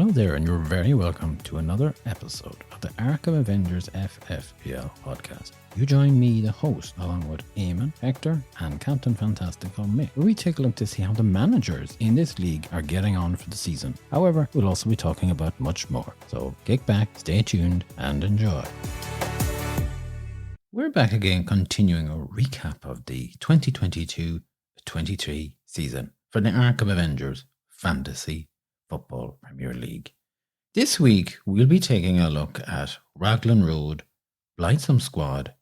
Hello there, and you're very welcome to another episode of the Arkham Avengers FFPL podcast. You join me, the host, along with Eamon, Hector, and Captain Fantastical Mick, where we take a look to see how the managers in this league are getting on for the season. However, we'll also be talking about much more. So kick back, stay tuned, and enjoy. We're back again, continuing a recap of the 2022-23 season for the Arkham Avengers Fantasy Football Premier League. This week, we'll be taking a look at Raglan Road, Blithesome Squad,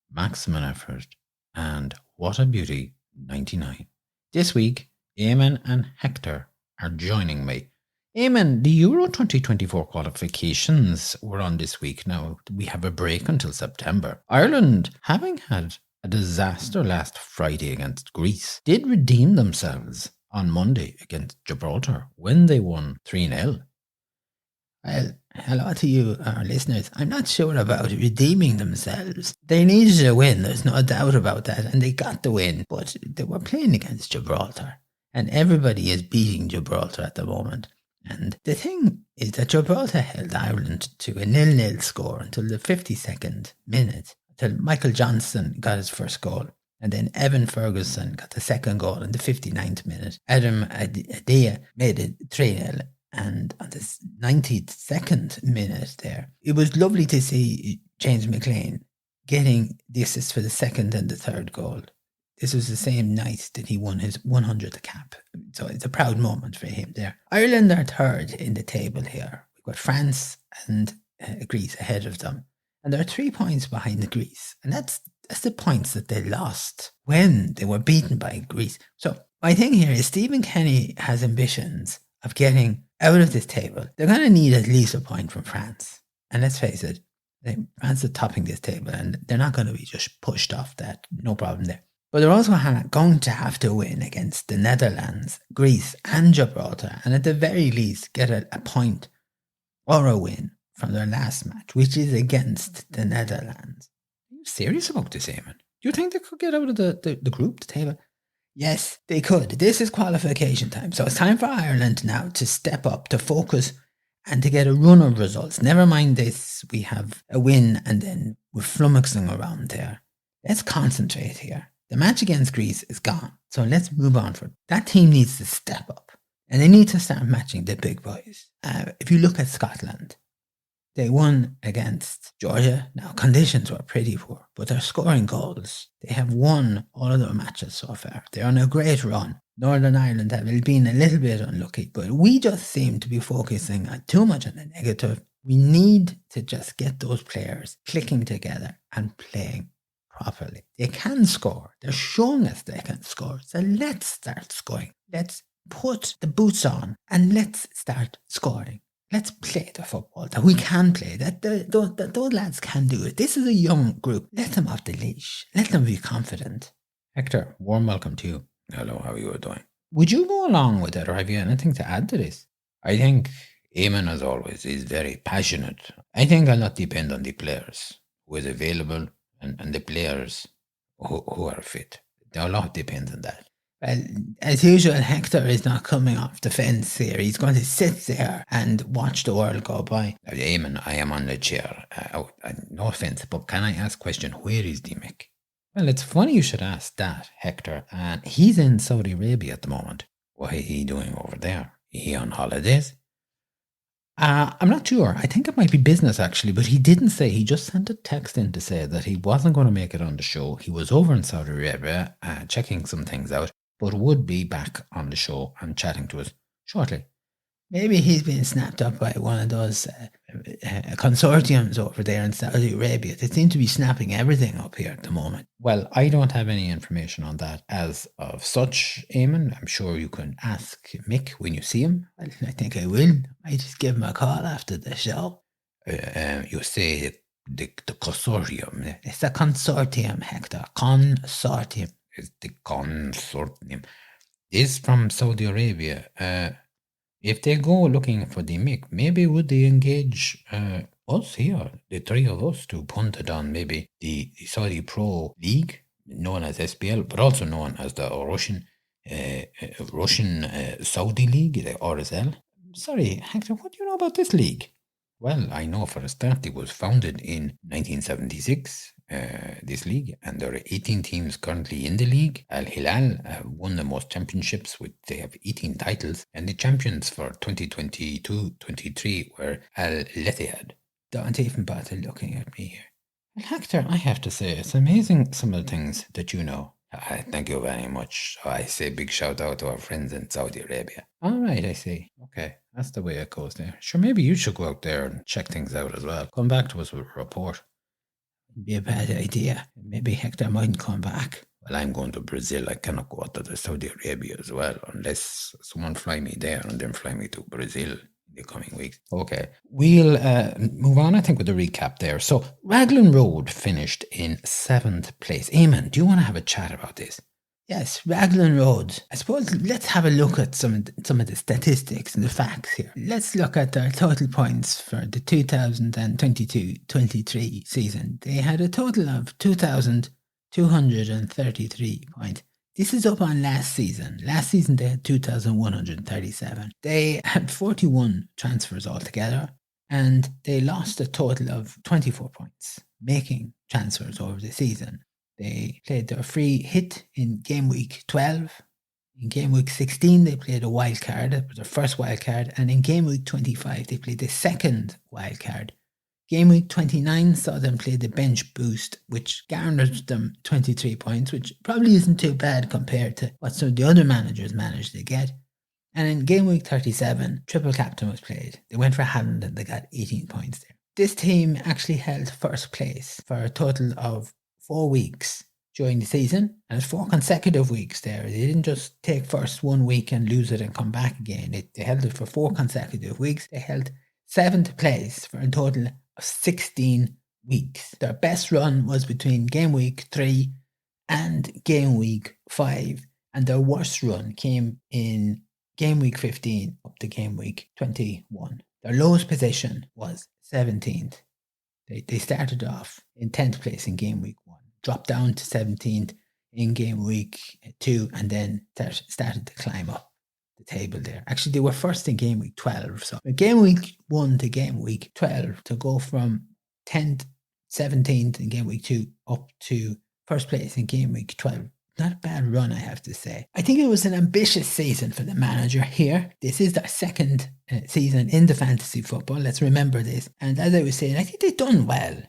Maximim Effort and WhatABeauty'99. This week, Eamon and Hector are joining me. Eamon, the Euro 2024 qualifications were on this week. Now, we have a break until September. Ireland, having had a disaster last Friday against Greece, did redeem themselves on Monday against Gibraltar when they won 3-0. Well, hello to you, our listeners. I'm not sure about redeeming themselves. They needed a win, there's no doubt about that, and they got the win, but they were playing against Gibraltar, and everybody is beating Gibraltar at the moment. And the thing is that Gibraltar held Ireland to a 0-0 score until the 52nd minute, until Michael Johnson got his first goal. And then Evan Ferguson got the second goal in the 59th minute. Adam Adea made it 3-0. And on the 92nd minute there, it was lovely to see James McLean getting the assist for the second and the third goal. This was the same night that he won his 100th cap. So it's a proud moment for him there. Ireland are third in the table here. We've got France and Greece ahead of them. And they're 3 points behind Greece. And that's the points that they lost when they were beaten by Greece. So my thing here is Stephen Kenny has ambitions of getting out of this table. They're going to need at least a point from France. And let's face it, France is topping this table and they're not going to be just pushed off that. No problem there. But they're also going to have to win against the Netherlands, Greece and Gibraltar. And at the very least, get a point or a win from their last match, which is against the Netherlands. Are you serious about this, Eamon? Do you think they could get out of the group, the table? Yes, they could. This is qualification time. So it's time for Ireland now to step up, to focus and to get a run of results. Never mind this, we have a win and then we're flummoxing around there. Let's concentrate here. The match against Greece is gone. So let's move on for it. That team needs to step up and they need to start matching the big boys. If you look at Scotland, they won against Georgia. Now, conditions were pretty poor, but they're scoring goals. They have won all of their matches so far. They're on a great run. Northern Ireland have been a little bit unlucky, but we just seem to be focusing too much on the negative. We need to just get those players clicking together and playing properly. They can score. They're showing us they can score. So let's start scoring. Let's put the boots on and let's start scoring. Let's play the football that we can play, that those lads can do it. This is a young group. Let them off the leash. Let them be confident. Hector, warm welcome to you. Hello, how are you doing? Would you go along with it, or have you anything to add to this? I think Eamon, as always, is very passionate. I think I'll not depend on the players who is available and the players who are fit. A lot depends on that. Well, as usual, Hector is not coming off the fence here. He's going to sit there and watch the world go by. Eamon, I am on the chair. No offence, but can I ask a question? Where is the Mick? Well, it's funny you should ask that, Hector. And he's in Saudi Arabia at the moment. What is he doing over there? Is he on holidays? I'm not sure. I think it might be business, actually, but he didn't say. He just sent a text in to say that he wasn't going to make it on the show. He was over in Saudi Arabia checking some things out, but would be back on the show and chatting to us shortly. Maybe he's been snapped up by one of those consortiums over there in Saudi Arabia. They seem to be snapping everything up here at the moment. Well, I don't have any information on that as of such, Eamon. I'm sure you can ask Mick when you see him. Well, I think I will. I just give him a call after the show. You say the consortium. It's a consortium, Hector. Consortium. It's the consortium. This from Saudi Arabia. If they go looking for the Mick, maybe would they engage us here, the three of us, to punt it on maybe the Saudi Pro League, known as SPL, but also known as the Russian Saudi League, the RSL. Sorry, Hector, what do you know about this league? Well, I know for a start it was founded in 1976, this league, and there are 18 teams currently in the league. Al Hilal won the most championships, they have 18 titles, and the champions for 2022-23 were Al Ittihad. Don't even bother looking at me here. Well, Hector, I have to say, it's amazing some of the things that you know. Thank you very much. I say big shout out to our friends in Saudi Arabia. All right, I see. Okay, that's the way it goes there. Sure, maybe you should go out there and check things out as well. Come back to us with a report. It'd be a bad idea. Maybe Hector mightn't come back. Well, I'm going to Brazil. I cannot go out to the Saudi Arabia as well unless someone fly me there and then fly me to Brazil in the coming weeks. Okay, we'll move on, I think, with the recap there. So, Raglan Road finished in 7th place. Eamon, do you want to have a chat about this? Yes, Raglan Road. I suppose let's have a look at some of the statistics and the facts here. Let's look at their total points for the 2022-23 season. They had a total of 2,233 points. This is up on last season. Last season they had 2,137. They had 41 transfers altogether, and they lost a total of 24 points, making transfers over the season. They played their free hit in game week 12. In game week 16, they played a wild card. It was their first wild card. And in game week 25, they played the second wild card. Game week 29 saw them play the bench boost, which garnered them 23 points, which probably isn't too bad compared to what some of the other managers managed to get. And in game week 37, triple captain was played. They went for Haaland and they got 18 points there. This team actually held first place for a total of 4 weeks during the season, and it's 4 consecutive weeks there. They didn't just take first 1 week and lose it and come back again. They held it for 4 consecutive weeks. They held 7th place for a total of 16 weeks. Their best run was between game week 3 and game week 5, and their worst run came in game week 15 up to game week 21. Their lowest position was 17th. They started off in 10th place in game week 1, dropped down to 17th in game week 2, and then started to climb up the table there. Actually, they were first in game week 12. So game week 1 to game week 12, to go from 10th, 17th in game week 2 up to first place in game week 12. Not a bad run, I have to say. I think it was an ambitious season for the manager here. This is their second season in the fantasy football. Let's remember this. And as I was saying, I think they've done well.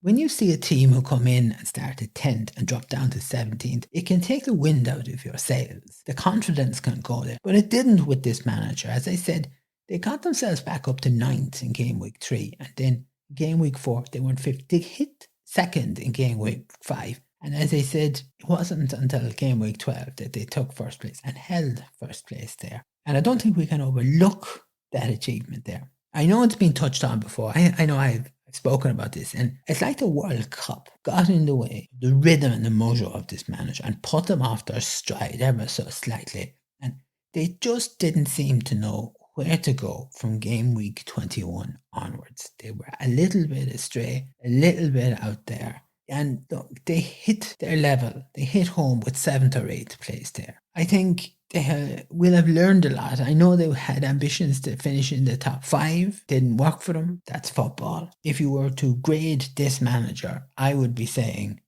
When you see a team who come in and start at 10th and drop down to 17th, it can take the wind out of your sails. The confidence can go there. But it didn't with this manager. As I said, they got themselves back up to 9th in game week 3. And then game week 4, they went 5th. They hit 2nd in game week 5. And as I said, it wasn't until game week 12 that they took first place and held first place there. And I don't think we can overlook that achievement there. I know it's been touched on before. I know I've spoken about this. And it's like the World Cup got in the way of the rhythm and the mojo of this manager and put them off their stride ever so slightly. And they just didn't seem to know where to go from game week 21 onwards. They were a little bit astray, a little bit out there. And they hit their level. They hit home with 7th or 8th place there. I think they will have learned a lot. I know they had ambitions to finish in the top 5. Didn't work for them. That's football. If you were to grade this manager, I would be saying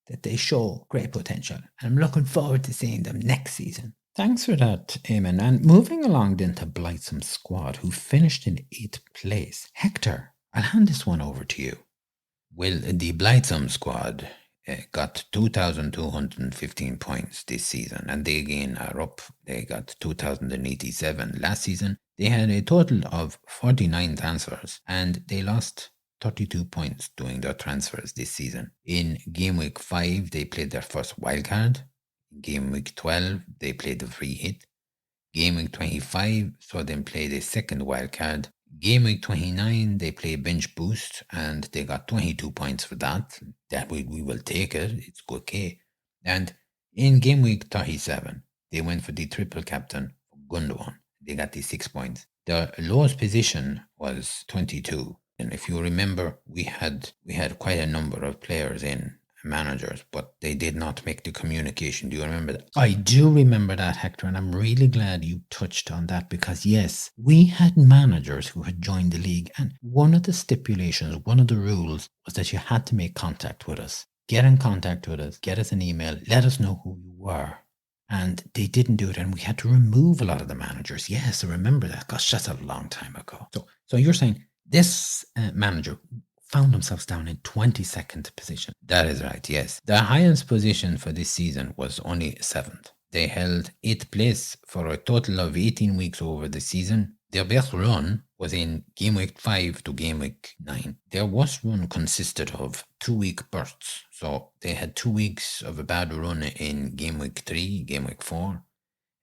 that they show great potential. And I'm looking forward to seeing them next season. Thanks for that, Eamon. And moving along then to Blithesome Squad, who finished in 8th place. Hector, I'll hand this one over to you. Well, the Blithesome Squad got 2,215 points this season, and they again are up. They got 2,087 last season. They had a total of 49 transfers, and they lost 32 points doing their transfers this season. In game week 5, they played their first wildcard. In game week 12, they played the free hit. Game week 25 saw them play the second wildcard. Game week 29, they play bench boost, and they got 22 points for that. That we will take it. It's okay. And in game week 37, they went for the triple captain Gundogan. They got the 6 points. Their lowest position was 22. And if you remember, we had quite a number of players in managers, but they did not make the communication. Do you remember that? I do remember that, Hector, and I'm really glad you touched on that because, yes, we had managers who had joined the league, and one of the stipulations, one of the rules was that you had to make contact with us. Get in contact with us, get us an email, let us know who you were. And they didn't do it, and we had to remove a lot of the managers. Yes, I remember that. Gosh, that's a long time ago. So you're saying this manager found themselves down in 22nd position. That is right, yes. The highest position for this season was only 7th. They held 8th place for a total of 18 weeks over the season. Their best run was in game week 5 to game week 9. Their worst run consisted of 2-week bursts. So they had 2 weeks of a bad run in game week 3, game week 4.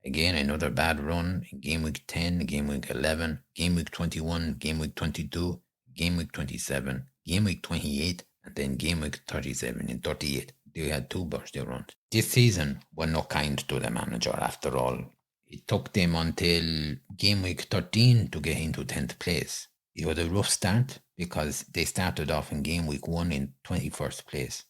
Again, another bad run in game week 10, game week 11, game week 21, game week 22, game week 27, game week 28, and then game week 37 and 38. They had 2 birthday runs. This season were not kind to the manager after all. It took them until game week 13 to get into 10th place. It was a rough start because they started off in game week 1 in 21st place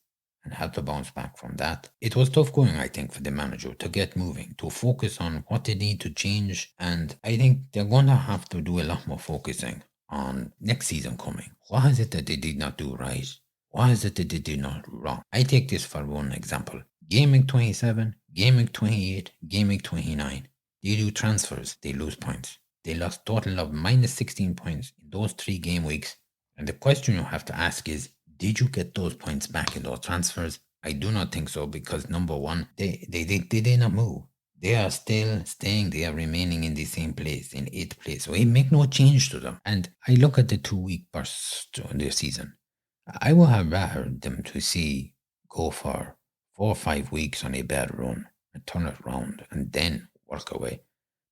and had to bounce back from that. It was tough going, I think, for the manager to get moving, to focus on what they need to change, and I think they're going to have to do a lot more focusing on next season coming. What is it that they did not do right? What is it that they did not do wrong? I take this for one example. Game week 27, game week 28, game week 29. They do transfers, they lose points. They lost a total of minus 16 points in those 3 game weeks. And the question you have to ask is, did you get those points back in those transfers? I do not think so because number one, they did not move. They are still staying, they are remaining in the same place, in 8th place. So it make no change to them. And I look at the 2-week bursts in their season. I would have rather them to see go for 4 or 5 weeks on a bad run and turn it around and then work away.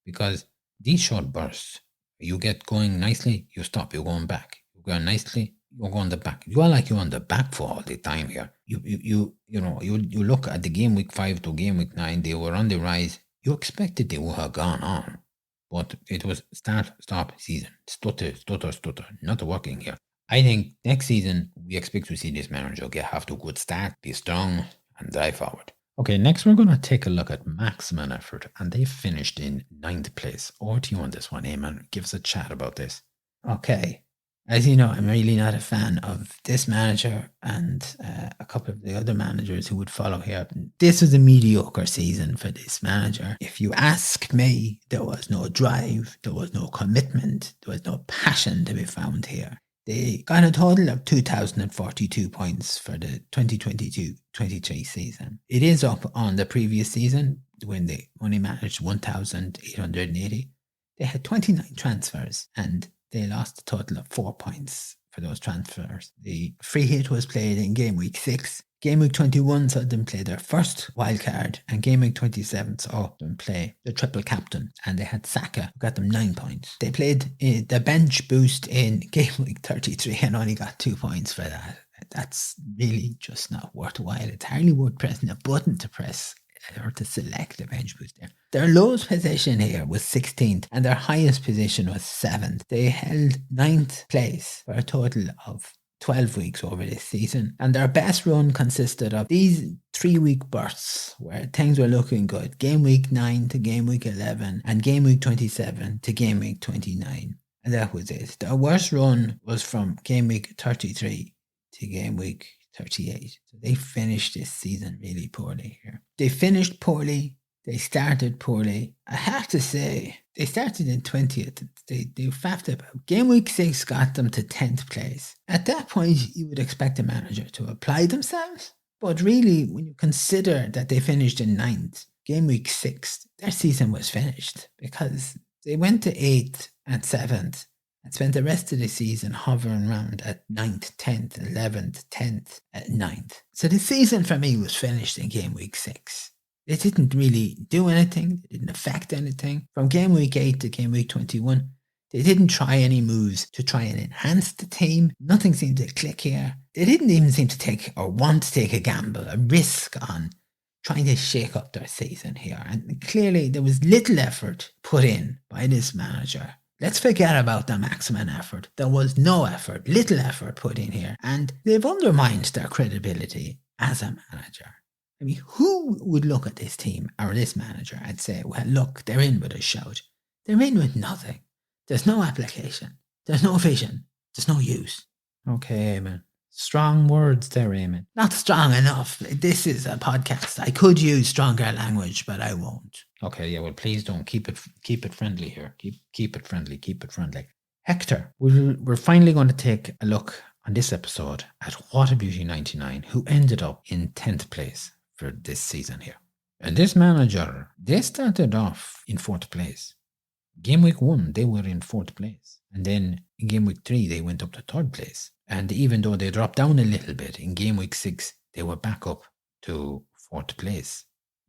Because these short bursts, you get going nicely, you stop, you're going back. You go nicely, you're going the back. You are like you're on the back foot all the time here. You look at the game week 5 to game week 9, they were on the rise. You expected they would have gone on. But it was start, stop, season. Stutter, not working here. I think next season, we expect to see this manager have to good start, be strong, and drive forward. Okay, next we're going to take a look at Maximim Effort, and they finished in 9th place. Over to you on this one, Eamon. Give us a chat about this. Okay. As you know, I'm really not a fan of this manager and a couple of the other managers who would follow here. This was a mediocre season for this manager. If you ask me, there was no drive, there was no commitment, there was no passion to be found here. They got a total of 2,042 points for the 2022-23 season. It is up on the previous season when they only managed 1,880. They had 29 transfers and they lost a total of 4 points for those transfers. The free hit was played in game week 6. Game week 21 saw them play their first wildcard, and game week 27 saw them play the triple captain, and they had Saka, who got them 9 points. They played the bench boost in game week 33 and only got 2 points for that. That's really just not worthwhile. It's hardly worth pressing a button to press or to select a bench boost there. Their lowest position here was 16th and their highest position was 7th. They held 9th place for a total of 12 weeks over this season, and their best run consisted of these 3-week bursts where things were looking good. Game week 9 to game week 11 and game week 27 to game week 29, and that was it. Their worst run was from game week 33 to game week 38. So they finished this season really poorly here. They finished poorly. They started poorly. I have to say, they started in 20th. They faffed about. Game week 6 got them to 10th place. At that point, you would expect a manager to apply themselves. But really, when you consider that they finished in 9th, game week 6, their season was finished because they went to 8th and 7th and spent the rest of the season hovering around at 9th, 10th, 11th, 10th, at 9th. So the season for me was finished in game week 6. They didn't really do anything. They didn't affect anything. From game week 8 to game week 21, they didn't try any moves to try and enhance the team. Nothing seemed to click here. They didn't even seem to take or want to take a gamble, a risk on trying to shake up their season here. And clearly there was little effort put in by this manager. Let's forget about the maximum effort. There was no effort, little effort put in here. And they've undermined their credibility as a manager. I mean, who would look at this team or this manager and say, well, look, they're in with a shout. They're in with nothing. There's no application. There's no vision. There's no use. Okay, Eamon. Strong words there, Eamon. Not strong enough. This is a podcast. I could use stronger language, but I won't. Okay, yeah, well, please don't. Keep it friendly here. Keep it friendly. Keep it friendly. Hector, we're finally going to take a look on this episode at WhatABeauty'99, who ended up in 10th place for this season here. And this manager, they started off in 4th place. Game week 1, they were in 4th place. And then in game week 3, they went up to 3rd place. And even though they dropped down a little bit, in game week 6, they were back up to 4th place.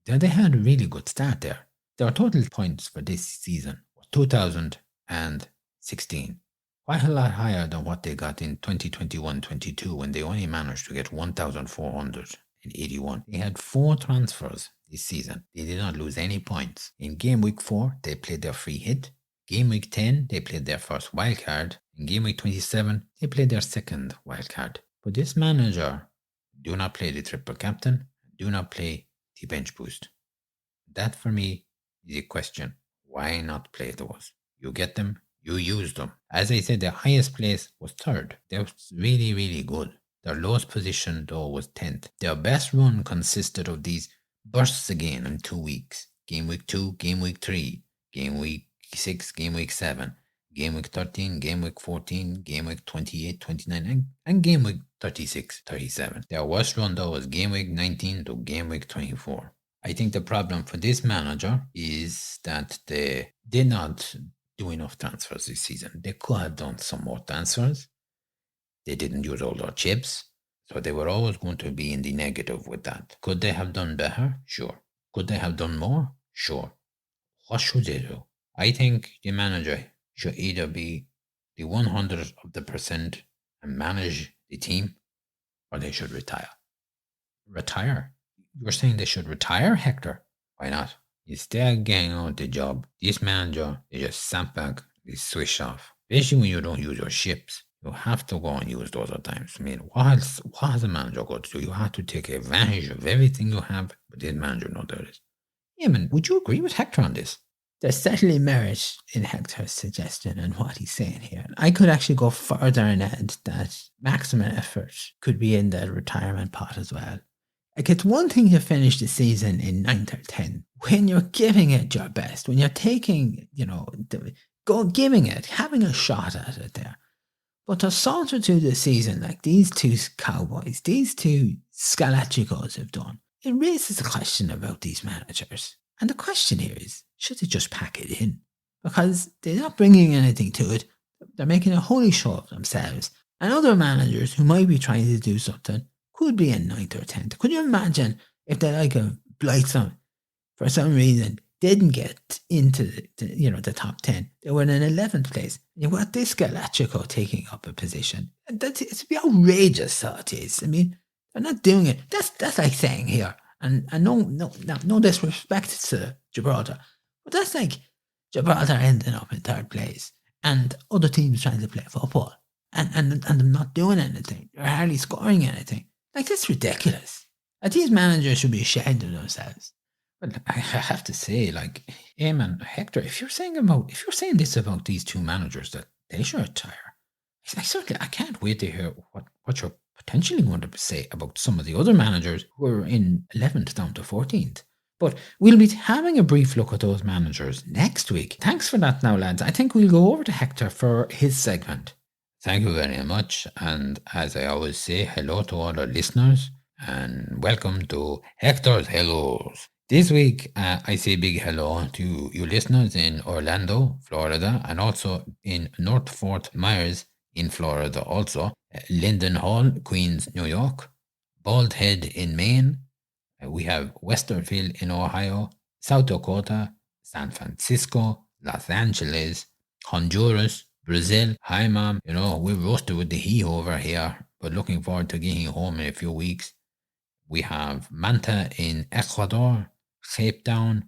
They had a really good start there. Their total points for this season was 2,016. Quite a lot higher than what they got in 2021-22 when they only managed to get 1,481. They had 4 transfers this season. They did not lose any points. In game week 4, they played their free hit. Game week 10, they played their first wildcard. In game week 27, they played their second wildcard. But this manager do not play the triple captain, do not play the bench boost. That for me is a question. Why not play those? You get them, you use them. As I said, their highest place was 3rd. They were really, really good. Their lowest position, though, was 10th. Their best run consisted of these bursts again in 2 weeks. Game week 2, game week 3, game week 6, game week 7, game week 13, game week 14, game week 28, 29, and game week 36, 37. Their worst run, though, was game week 19 to game week 24. I think the problem for this manager is that they did not do enough transfers this season. They could have done some more transfers. They didn't use all their chips, so they were always going to be in the negative with that. Could they have done better? Sure. Could they have done more? Sure. What should they do? I think the manager should either be the 100% and manage the team, or they should retire. Retire? You're saying they should retire, Hector? Why not? Instead of getting out the job, this manager, they just sat back, they switch off. Especially when you don't use your ships. You have to go and use those at times. I mean, what has a manager got to do? You have to take advantage of everything you have, but this manager not does this. Eamon, would you agree with Hector on this? There's certainly merit in Hector's suggestion and what he's saying here. I could actually go further and add that maximum effort could be in the retirement pot as well. Like, it's one thing to finish the season in 9th or 10th. When you're giving it your best, when you're taking, giving it, having a shot at it there. But to saunter through the season like these two Cowboys, these two Scalachicos have done, it raises a question about these managers. And the question here is, should they just pack it in? Because they're not bringing anything to it. They're making a holy show of themselves. And other managers who might be trying to do something could be in 9th or 10th. Could you imagine if they like a Blithesome, for some reason, didn't get into the top 10. They were in 11th place. You've got this Galachico taking up a position. It's outrageous, so it is. I mean, they're not doing it. That's like saying here, and no disrespect to Gibraltar, but that's like Gibraltar ending up in 3rd place and other teams trying to play football and them not doing anything. They're hardly scoring anything. Like, that's ridiculous. These managers should be ashamed of themselves. But I have to say, like, Eamon, Hector, if you're saying this about these two managers, that they should retire, I can't wait to hear what you're potentially going to say about some of the other managers who are in 11th down to 14th. But we'll be having a brief look at those managers next week. Thanks for that now, lads. I think we'll go over to Hector for his segment. Thank you very much. And as I always say, hello to all our listeners and welcome to Hector's Hellos. This week, I say big hello to you listeners in Orlando, Florida, and also in North Fort Myers in Florida also, Linden Hall, Queens, New York, Bald Head in Maine, we have Westerville in Ohio, South Dakota, San Francisco, Los Angeles, Honduras, Brazil. Hi, Mom. We're roasted with the heat over here, but looking forward to getting home in a few weeks. We have Manta in Ecuador, Cape Town,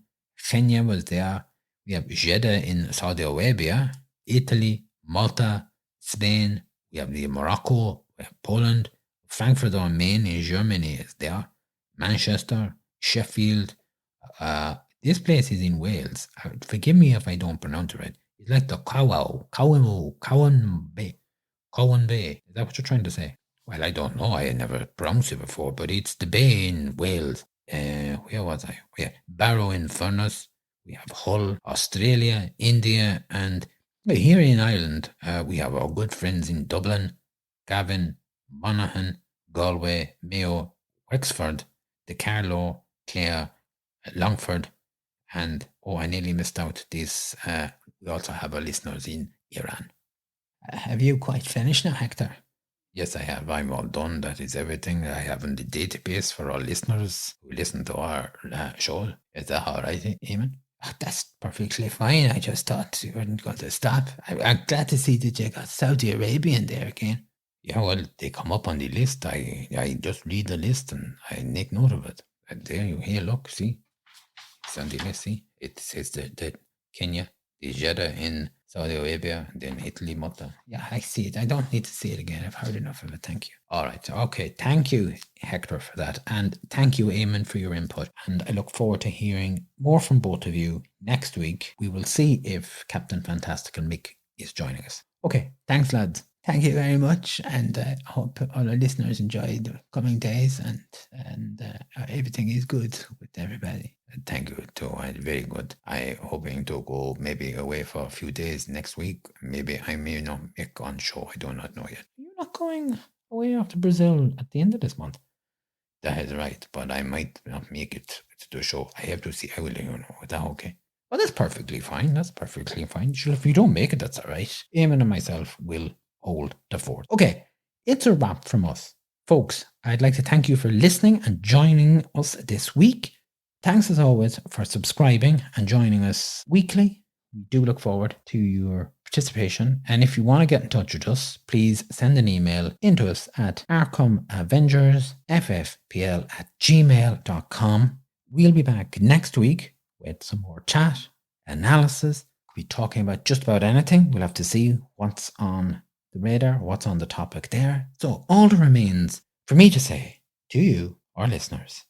Kenya was there. We have Jeddah in Saudi Arabia, Italy, Malta, Spain. We have Morocco, we have Poland, Frankfurt am Main in Germany is there. Manchester, Sheffield. This place is in Wales. Forgive me if I don't pronounce it right. It's like the Cowan Bay. Is that what you're trying to say? Well, I don't know. I had never pronounced it before, but it's the bay in Wales. Where was I? Barrow in Furness. We have Hull, Australia, India, and here in Ireland, we have our good friends in Dublin, Gavin, Monaghan, Galway, Mayo, Wexford, the Carlow, Clare, Longford, and I nearly missed out this. We also have our listeners in Iran. Have you quite finished now, Hector? Yes, I have. I'm all done. That is everything I have in the database for our listeners who listen to our show. Is that all right, Eamon? Oh, that's perfectly fine. I just thought you weren't going to stop. I'm glad to see that you got Saudi Arabia in there again. Yeah, well, they come up on the list. I just read the list and I make note of it. And there you here, look, see? It's on the list, see? It says the Kenya, the Jeddah in Saudi Arabia, and then Italy, Malta. Yeah, I see it. I don't need to see it again. I've heard enough of it. Thank you. All right. Okay. Thank you, Hector, for that. And thank you, Eamon, for your input. And I look forward to hearing more from both of you next week. We will see if Captain Fantastical Mick is joining us. Okay. Thanks, lads. Thank you very much, and I hope all our listeners enjoy the coming days, and everything is good with everybody. Thank you too. Very good. I'm hoping to go maybe away for a few days next week. Maybe I may not make on show. I do not know yet. You're not going away off to Brazil at the end of this month. That is right, but I might not make it to the show. I have to see. I will let you know. Is that okay? Well, that's perfectly fine. That's perfectly fine. Sure, if you don't make it, that's all right. Eamon and myself will hold the fort. Okay, it's a wrap from us. Folks, I'd like to thank you for listening and joining us this week. Thanks as always for subscribing and joining us weekly. We do look forward to your participation. And if you want to get in touch with us, please send an email into us at Arkham Avengers FFPL @gmail.com. We'll be back next week with some more chat, analysis. We'll be talking about just about anything. We'll have to see what's on the radar, what's on the topic there. So all that remains for me to say to you, our listeners,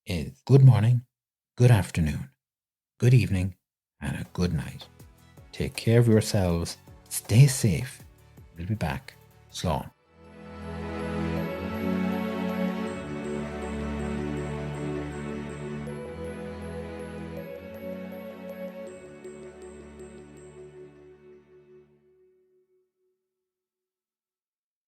is good morning, good afternoon, good evening, and a good night. Take care of yourselves. Stay safe. We'll be back. Slán.